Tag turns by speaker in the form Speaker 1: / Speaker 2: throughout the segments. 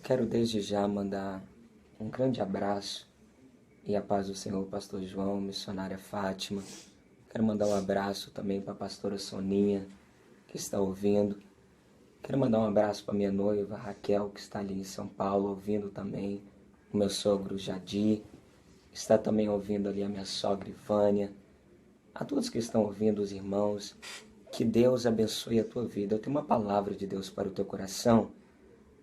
Speaker 1: Quero desde já mandar um grande abraço e a paz do Senhor, pastor João, missionária Fátima. Quero mandar um abraço também para a pastora Soninha, que está ouvindo. Quero mandar um abraço para minha noiva Raquel, que está ali em São Paulo, ouvindo também. O meu sogro Jadir, está também ouvindo ali a minha sogra Ivânia. A todos que estão ouvindo, os irmãos, que Deus abençoe a tua vida. Eu tenho uma palavra de Deus para o teu coração.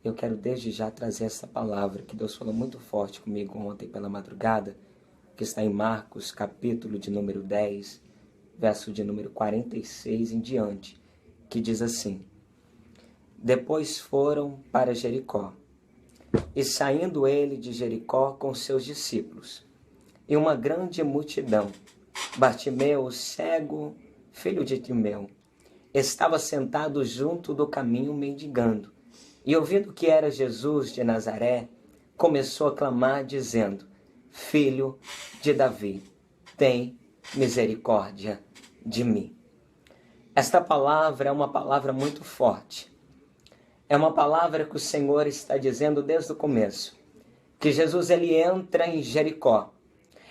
Speaker 1: Eu quero desde já trazer essa palavra que Deus falou muito forte comigo ontem pela madrugada, que está em Marcos, capítulo de número 10, verso de número 46 em diante, que diz assim: Depois foram para Jericó, e saindo ele de Jericó com seus discípulos, e uma grande multidão, Bartimeu, cego, filho de Timeu, estava sentado junto do caminho mendigando. E ouvindo que era Jesus de Nazaré, começou a clamar, dizendo: Filho de Davi, tem misericórdia de mim. Esta palavra é uma palavra muito forte. É uma palavra que o Senhor está dizendo desde o começo. Que Jesus ele entra em Jericó.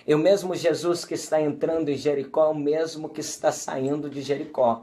Speaker 1: E o mesmo Jesus que está entrando em Jericó é o mesmo que está saindo de Jericó.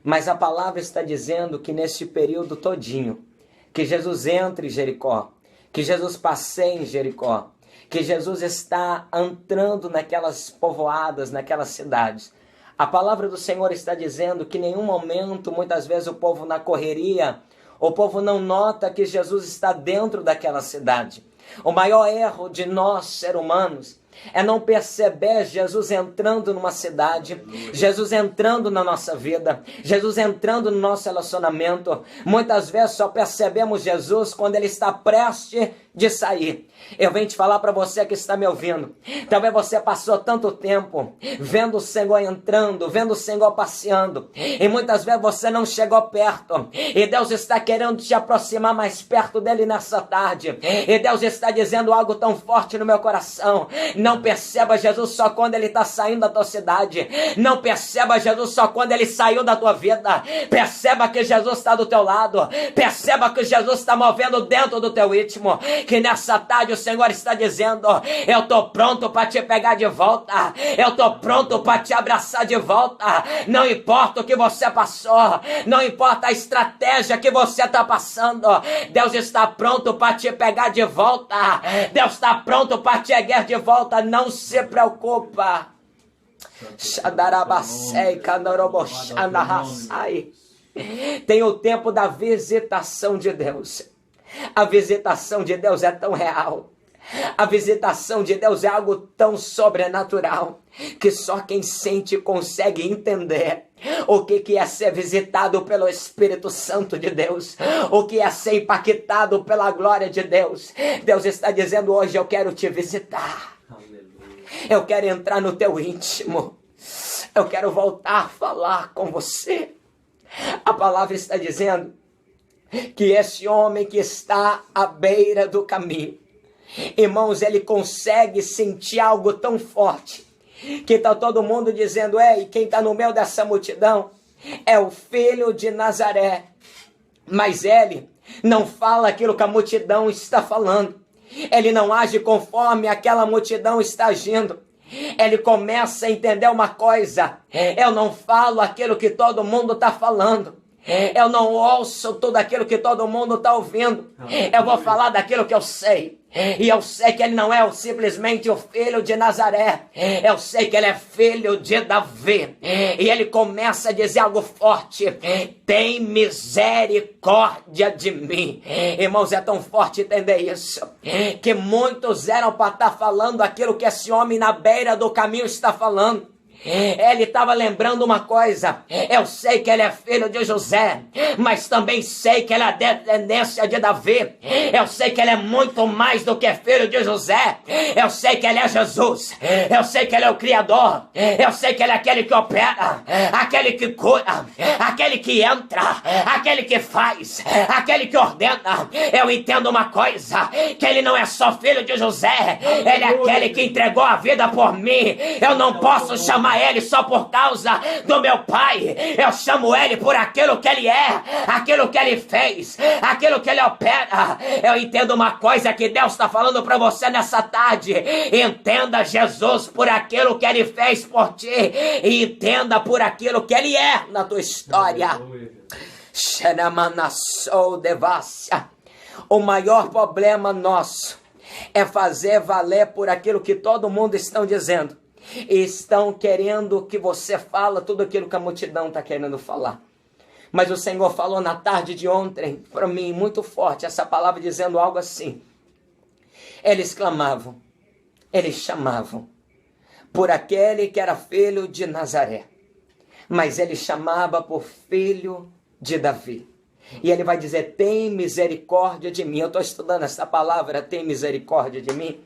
Speaker 1: Mas a palavra está dizendo que neste período todinho, que Jesus entra em Jericó, que Jesus passeia em Jericó, que Jesus está entrando naquelas povoadas, naquelas cidades. A palavra do Senhor está dizendo que em nenhum momento, muitas vezes o povo na correria, o povo não nota que Jesus está dentro daquela cidade. O maior erro de nós, seres humanos, é não perceber Jesus entrando numa cidade, Jesus entrando na nossa vida, Jesus entrando no nosso relacionamento. Muitas vezes só percebemos Jesus quando ele está prestes de sair. Eu venho te falar para você que está me ouvindo. Talvez você passou tanto tempo vendo o Senhor entrando, vendo o Senhor passeando, e muitas vezes você não chegou perto, e Deus está querendo te aproximar mais perto dele nessa tarde, e Deus está dizendo algo tão forte no meu coração. Não perceba Jesus só quando ele está saindo da tua cidade, não perceba Jesus só quando ele saiu da tua vida. Perceba que Jesus está do teu lado, perceba que Jesus está movendo dentro do teu ritmo, que nessa tarde o Senhor está dizendo: eu estou pronto para te pegar de volta, eu estou pronto para te abraçar de volta. Não importa o que você passou, não importa a estratégia que você está passando, Deus está pronto para te pegar de volta, Deus está pronto para te erguer de volta. Não se preocupa. Tem o tempo da visitação de Deus. A visitação de Deus é tão real. A visitação de Deus é algo tão sobrenatural que só quem sente consegue entender o que é ser visitado pelo Espírito Santo de Deus, o que é ser impactado pela glória de Deus. Deus está dizendo hoje: eu quero te visitar. Eu quero entrar no teu íntimo. Eu quero voltar a falar com você. A palavra está dizendo que esse homem que está à beira do caminho, irmãos, ele consegue sentir algo tão forte que está todo mundo dizendo: ei, quem está no meio dessa multidão é o filho de Nazaré. Mas ele não fala aquilo que a multidão está falando. Ele não age conforme aquela multidão está agindo. Ele começa a entender uma coisa: eu não falo aquilo que todo mundo está falando. Eu não ouço tudo aquilo que todo mundo está ouvindo. Eu vou falar daquilo que eu sei. E eu sei que ele não é simplesmente o filho de Nazaré. Eu sei que ele é filho de Davi. E ele começa a dizer algo forte: tem misericórdia de mim. Irmãos, é tão forte entender isso, que muitos eram para estar falando aquilo que esse homem na beira do caminho está falando. Ele estava lembrando uma coisa: eu sei que ele é filho de José, mas também sei que ele é descendência de Davi. Eu sei que ele é muito mais do que filho de José. Eu sei que ele é Jesus. Eu sei que ele é o Criador. Eu sei que ele é aquele que opera, aquele que cura, aquele que entra, aquele que faz, aquele que ordena. Eu entendo uma coisa: que ele não é só filho de José, ele é aquele que entregou a vida por mim. Eu não posso chamar chamar ele só por causa do meu pai. Eu chamo ele por aquilo que ele é, aquilo que ele fez, aquilo que ele opera. Eu entendo uma coisa que Deus está falando para você nessa tarde. Entenda Jesus por aquilo que ele fez por ti e entenda por aquilo que ele é na tua história. O maior problema nosso é fazer valer por aquilo que todo mundo está dizendo. E estão querendo que você fale tudo aquilo que a multidão está querendo falar. Mas o Senhor falou na tarde de ontem para mim muito forte essa palavra, dizendo algo assim. Eles clamavam, eles chamavam por aquele que era filho de Nazaré, mas ele chamava por filho de Davi. E ele vai dizer, tem misericórdia de mim. Eu estou estudando essa palavra, tem misericórdia de mim.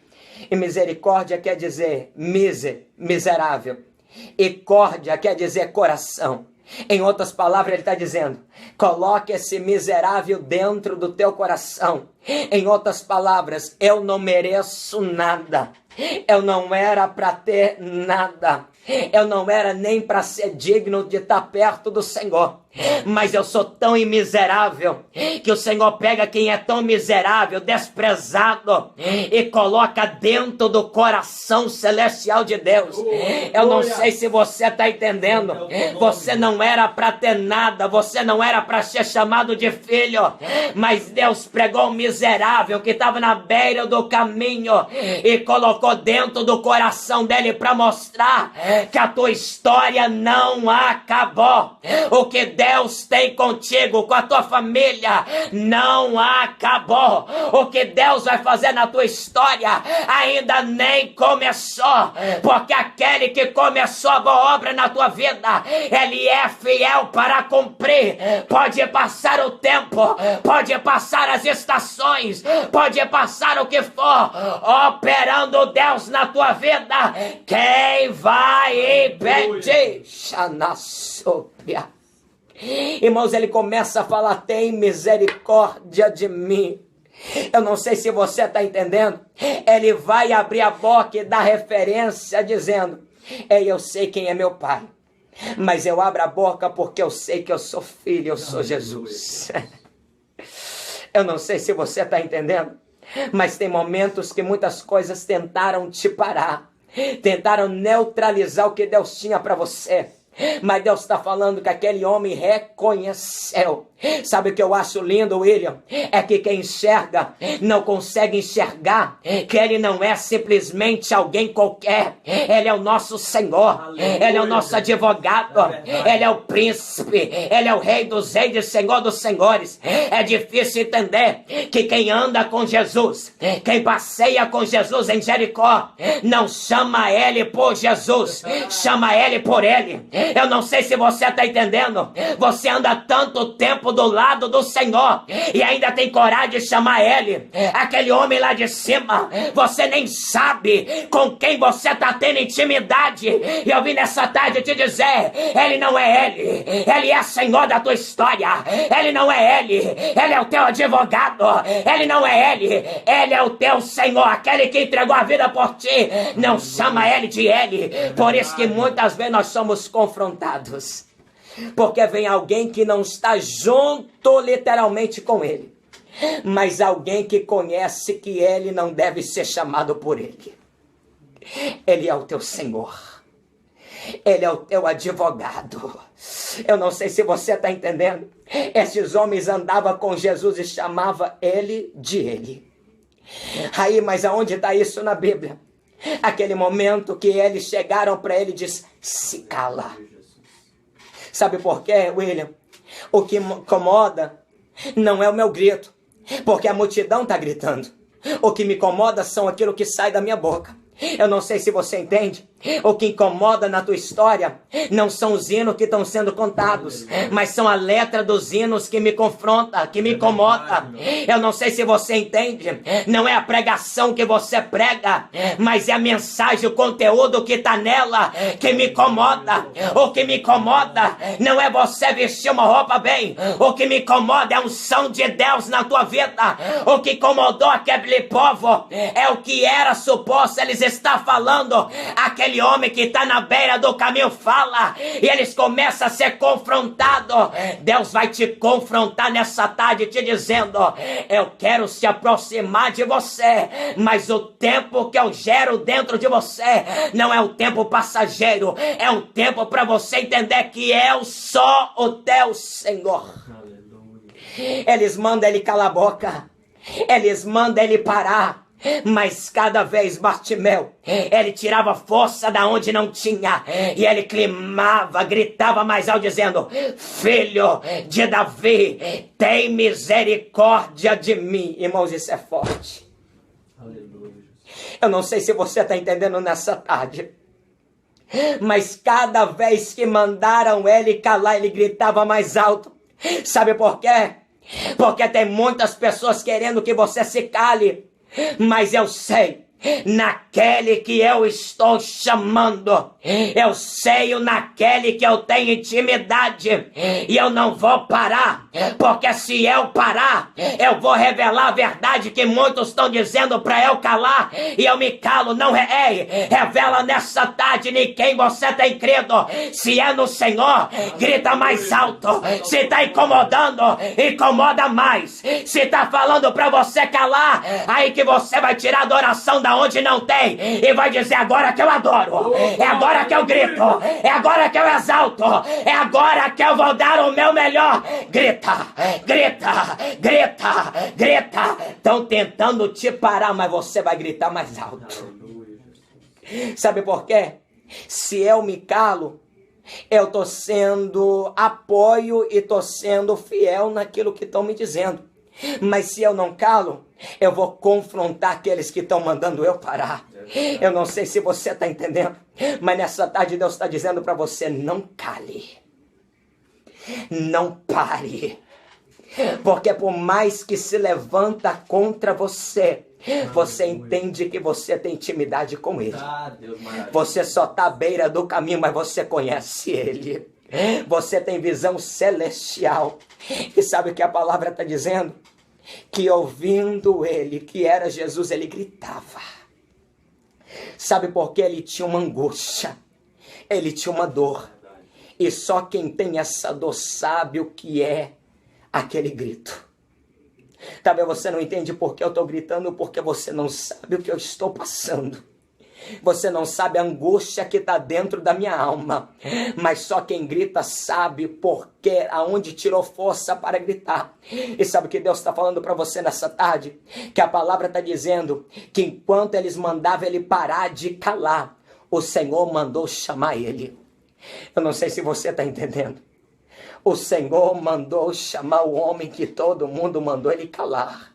Speaker 1: E misericórdia quer dizer miserável. E córdia quer dizer coração. Em outras palavras, ele está dizendo, coloque esse miserável dentro do teu coração. Em outras palavras, eu não mereço nada. Eu não era para ter nada. Eu não era nem para ser digno de estar perto do Senhor. Mas eu sou tão miserável que o Senhor pega quem é tão miserável, desprezado, e coloca dentro do coração celestial de Deus. Eu não sei se você está entendendo. Você não era para ter nada, você não era para ser chamado de filho, mas Deus pregou um miserável que estava na beira do caminho e colocou dentro do coração dele para mostrar que a tua história não acabou. O que Deus tem contigo, com a tua família, não acabou. O que Deus vai fazer na tua história ainda nem começou, porque aquele que começou a boa obra na tua vida, ele é fiel para cumprir. Pode passar o tempo, pode passar as estações, pode passar o que for, operando Deus na tua vida, quem vai impedir? Irmãos, ele começa a falar, tem misericórdia de mim. Eu não sei se você está entendendo. Ele vai abrir a boca e dar referência dizendo, eu sei quem é meu pai, mas eu abro a boca porque eu sei que eu sou filho, eu sou Jesus. Eu não sei se você está entendendo, mas tem momentos que muitas coisas tentaram te parar, tentaram neutralizar o que Deus tinha para você. Mas Deus está falando que aquele homem reconheceu. Sabe o que eu acho lindo, William? É que quem enxerga não consegue enxergar que ele não é simplesmente alguém qualquer. Ele é o nosso Senhor. Aleluia. Ele é o nosso advogado. Ele é o príncipe. Ele é o rei dos reis e senhor dos senhores. É difícil entender que quem anda com Jesus, quem passeia com Jesus em Jericó, não chama ele por Jesus, chama ele por ele. Eu não sei se você está entendendo. Você anda tanto tempo do lado do Senhor e ainda tem coragem de chamar ele, aquele homem lá de cima. Você nem sabe com quem você está tendo intimidade. E eu vim nessa tarde te dizer, ele não é ele. Ele é Senhor da tua história. Ele não é ele. Ele é o teu advogado. Ele não é ele. Ele é o teu Senhor, aquele que entregou a vida por ti. Não chama ele de ele. Por isso que muitas vezes nós somos confrontados, porque vem alguém que não está junto literalmente com ele, mas alguém que conhece que ele não deve ser chamado por ele. Ele é o teu Senhor, ele é o teu advogado. Eu não sei se você está entendendo. Esses homens andavam com Jesus e chamavam ele de ele. Aí, mas aonde está isso na Bíblia? Aquele momento que eles chegaram para ele e disse, se cala. Sabe por quê, William? O que me incomoda não é o meu grito, porque a multidão está gritando. O que me incomoda são aquilo que sai da minha boca. Eu não sei se você entende. O que incomoda na tua história não são os hinos que estão sendo contados, mas são a letra dos hinos que me confronta, que me incomoda. Eu não sei se você entende. Não é a pregação que você prega, mas é a mensagem, o conteúdo que está nela que me incomoda. O que me incomoda não é você vestir uma roupa bem. O que me incomoda é a unção de Deus na tua vida. O que incomodou aquele povo é o que era suposto eles estar falando. Aquele aquele homem que está na beira do caminho fala, e eles começam a ser confrontados. Deus vai te confrontar nessa tarde te dizendo: eu quero se aproximar de você, mas o tempo que eu gero dentro de você não é um tempo passageiro, é um tempo para você entender que eu sou o teu Senhor. Eles mandam ele calar a boca, eles mandam ele parar, mas cada vez Bartimeu, ele tirava força da onde não tinha, e ele clamava, gritava mais alto dizendo: filho de Davi, tem misericórdia de mim. Irmãos, isso é forte. Aleluia. Eu não sei se você está entendendo nessa tarde, mas cada vez que mandaram ele calar, ele gritava mais alto. Sabe por quê? Porque tem muitas pessoas querendo que você se cale, mas eu sei, naquele que eu estou chamando, eu sei naquele que eu tenho intimidade, e eu não vou parar, porque se eu parar, eu vou revelar a verdade que muitos estão dizendo para eu calar, e eu me calo. Não revela nessa tarde em quem você tem crido. Se é no Senhor, grita mais alto. Se está incomodando, incomoda mais. Se está falando para você calar, aí que você vai tirar a adoração da onde não tem, e vai dizer: agora que eu adoro, é agora que eu grito, é agora que eu exalto, é agora que eu vou dar o meu melhor. Grita, grita, grita, grita. Estão tentando te parar, mas você vai gritar mais alto. Sabe por quê? Se eu me calo, eu estou sendo apoio e estou sendo fiel naquilo que estão me dizendo. Mas se eu não calo, eu vou confrontar aqueles que estão mandando eu parar. Eu não sei se você está entendendo, mas nessa tarde Deus está dizendo para você: não cale, não pare, porque por mais que se levanta contra você, você entende que você tem intimidade com Ele. Você só está à beira do caminho, mas você conhece Ele. Você tem visão celestial. E sabe o que a palavra está dizendo? Que ouvindo Ele, que era Jesus, ele gritava. Sabe por quê? Ele tinha uma angústia, ele tinha uma dor. E só quem tem essa dor sabe o que é aquele grito. Talvez você não entende por que eu estou gritando, porque você não sabe o que eu estou passando. Você não sabe a angústia que está dentro da minha alma. Mas só quem grita sabe porque, aonde tirou força para gritar. E sabe o que Deus está falando para você nessa tarde? Que a palavra está dizendo que enquanto eles mandavam ele parar de calar, o Senhor mandou chamar ele. Eu não sei se você está entendendo. O Senhor mandou chamar o homem que todo mundo mandou ele calar.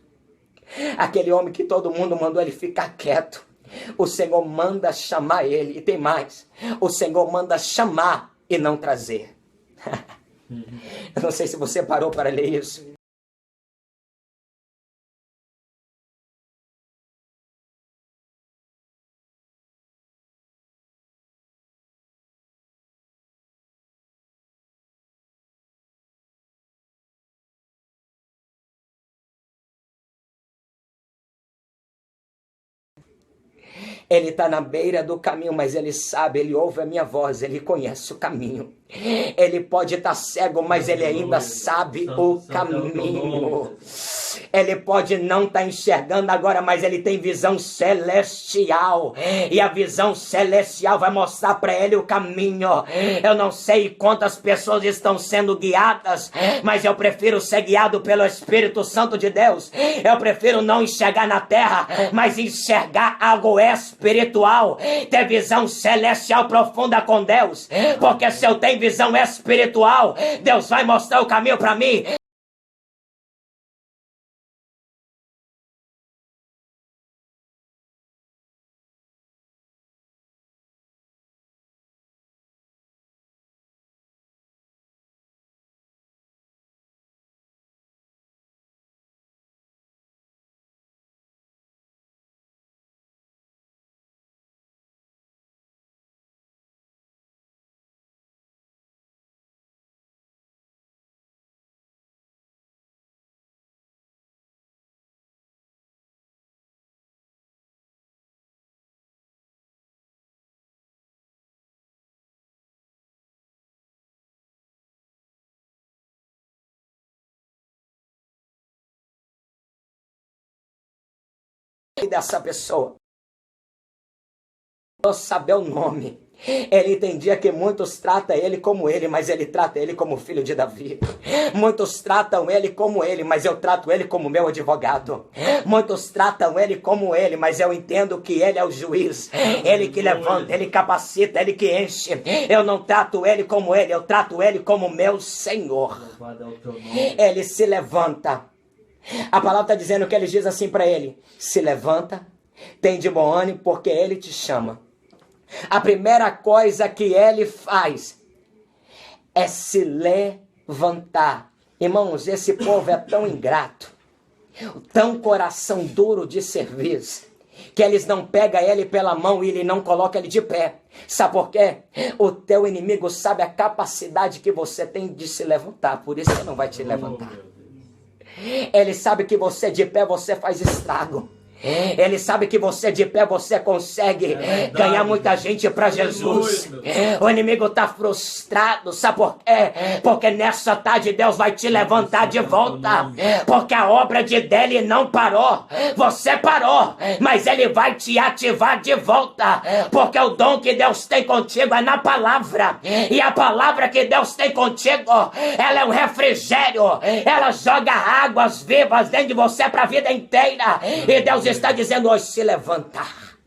Speaker 1: Aquele homem que todo mundo mandou ele ficar quieto. O Senhor manda chamar ele. E tem mais: o Senhor manda chamar e não trazer. Eu não sei se você parou para ler isso. Ele está na beira do caminho, mas ele sabe, ele ouve a minha voz, ele conhece o caminho. Ele pode estar cego, mas ele ainda sabe o caminho. Ele pode não estar enxergando agora, mas ele tem visão celestial. E a visão celestial vai mostrar para ele o caminho. Eu não sei quantas pessoas estão sendo guiadas, mas eu prefiro ser guiado pelo Espírito Santo de Deus. Eu prefiro não enxergar na terra, mas enxergar algo espiritual. Ter visão celestial profunda com Deus. Porque se eu tenho visão espiritual, Deus vai mostrar o caminho para mim. dessa pessoa. Eu saber o nome. Ele entendia que muitos tratam ele como ele, mas ele trata ele como filho de Davi. Muitos tratam ele como ele, mas eu trato ele como meu advogado. Muitos tratam ele como ele, mas eu entendo que ele é o juiz. Ele que levanta, ele capacita, ele que enche. Eu não trato ele como ele, eu trato ele como meu Senhor. Ele se levanta. A palavra está dizendo que ele diz assim para ele: se levanta, tem de bom ânimo, porque ele te chama. A primeira coisa que ele faz é se levantar. Irmãos, esse povo é tão ingrato, tão coração duro de serviço, que eles não pegam ele pela mão e ele não coloca ele de pé. Sabe por quê? O teu inimigo sabe a capacidade que você tem de se levantar, por isso ele não vai te levantar. Ele sabe que você de pé, você faz estrago. Ele sabe que você de pé, você consegue ganhar muita gente para Jesus. O inimigo está frustrado, sabe por quê? Porque nessa tarde Deus vai te levantar de volta. Porque a obra de dele não parou. Você parou, mas ele vai te ativar de volta. Porque o dom que Deus tem contigo é na palavra. E a palavra que Deus tem contigo, ela é um refrigério. Ela joga águas vivas dentro de você para a vida inteira. E Deus está dizendo hoje: se levantar.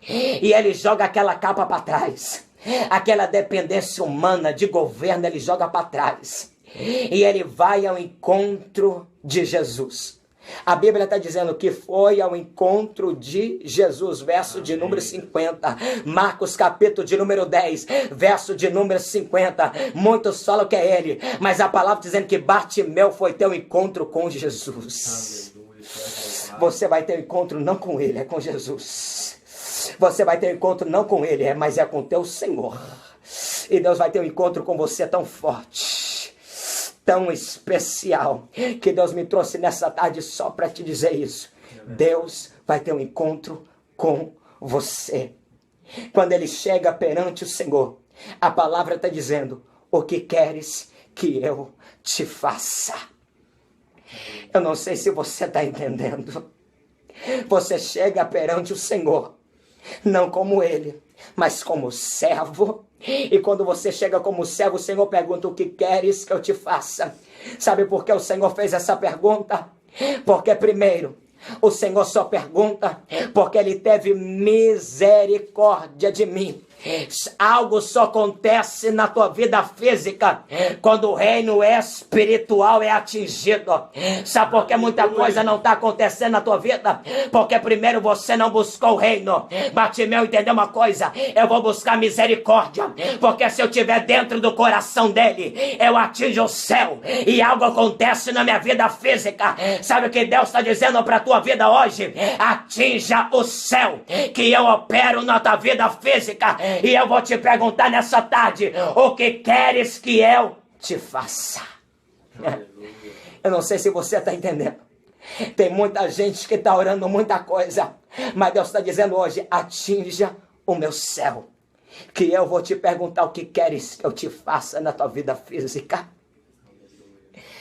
Speaker 1: E ele joga aquela capa para trás, aquela dependência humana de governo, ele joga para trás, e ele vai ao encontro de Jesus. A Bíblia está dizendo que foi ao encontro de Jesus, verso de número 50. Marcos capítulo de número 10, verso de número 50. Muitos falam que é ele, mas a palavra dizendo que Bartimeu foi ter um encontro com Jesus. Você vai ter um encontro não com ele, é com Jesus. Você vai ter um encontro não com ele, mas é com o teu Senhor. E Deus vai ter um encontro com você tão forte, tão especial, que Deus me trouxe nessa tarde só para te dizer isso. Deus vai ter um encontro com você. Quando ele chega perante o Senhor, a palavra está dizendo: o que queres que eu te faça? Eu não sei se você está entendendo. Você chega perante o Senhor, não como ele, mas como servo. E quando você chega como servo, o Senhor pergunta: o que queres que eu te faça? Sabe por que o Senhor fez essa pergunta? Porque primeiro, o Senhor só pergunta porque ele teve misericórdia de mim. Algo só acontece na tua vida física quando o reino espiritual é atingido. Sabe por que muita coisa não está acontecendo na tua vida? Porque primeiro você não buscou o reino. Bartimeu entendeu uma coisa: eu vou buscar misericórdia, porque se eu estiver dentro do coração dele, eu atinjo o céu e algo acontece na minha vida física. Sabe o que Deus está dizendo para a tua vida hoje? Atinja o céu, que eu opero na tua vida física. E eu vou te perguntar nessa tarde: o que queres que eu te faça? Eu não sei se você está entendendo. Tem muita gente que está orando muita coisa, mas Deus está dizendo hoje: atinja o meu céu, que eu vou te perguntar o que queres que eu te faça na tua vida física.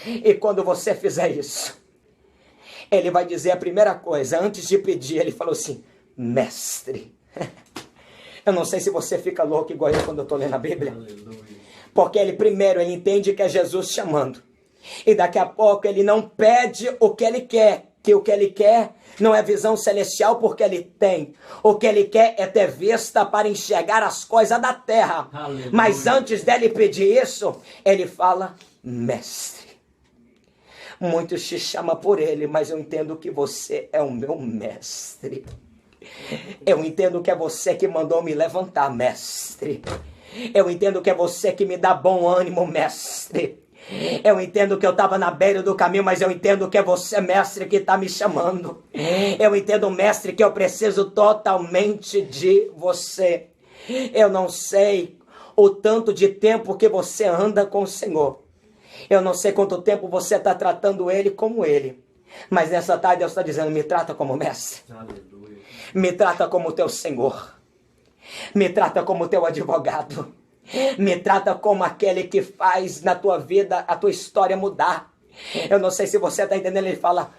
Speaker 1: E quando você fizer isso, ele vai dizer a primeira coisa. Antes de pedir, ele falou assim: mestre. Eu não sei se você fica louco igual eu quando eu estou lendo a Bíblia. Porque ele primeiro, ele entende que é Jesus chamando. E daqui a pouco ele não pede o que ele quer. Que o que ele quer não é visão celestial, porque ele tem. O que ele quer é ter vista para enxergar as coisas da terra. Aleluia. Mas antes dele pedir isso, ele fala: mestre. Muitos te chamam por ele, mas eu entendo que você é o meu mestre. Eu entendo que é você que mandou me levantar, mestre. Eu entendo que é você que me dá bom ânimo, mestre. Eu entendo que eu estava na beira do caminho, mas eu entendo que é você, mestre, que está me chamando. Eu entendo, mestre, que eu preciso totalmente de você. Eu não sei o tanto de tempo que você anda com o Senhor. Eu não sei quanto tempo você está tratando ele como ele. Mas nessa tarde Deus está dizendo: me trata como mestre. Aleluia. Me trata como teu Senhor. Me trata como teu advogado. Me trata como aquele que faz na tua vida a tua história mudar. Eu não sei se você está entendendo. Ele fala: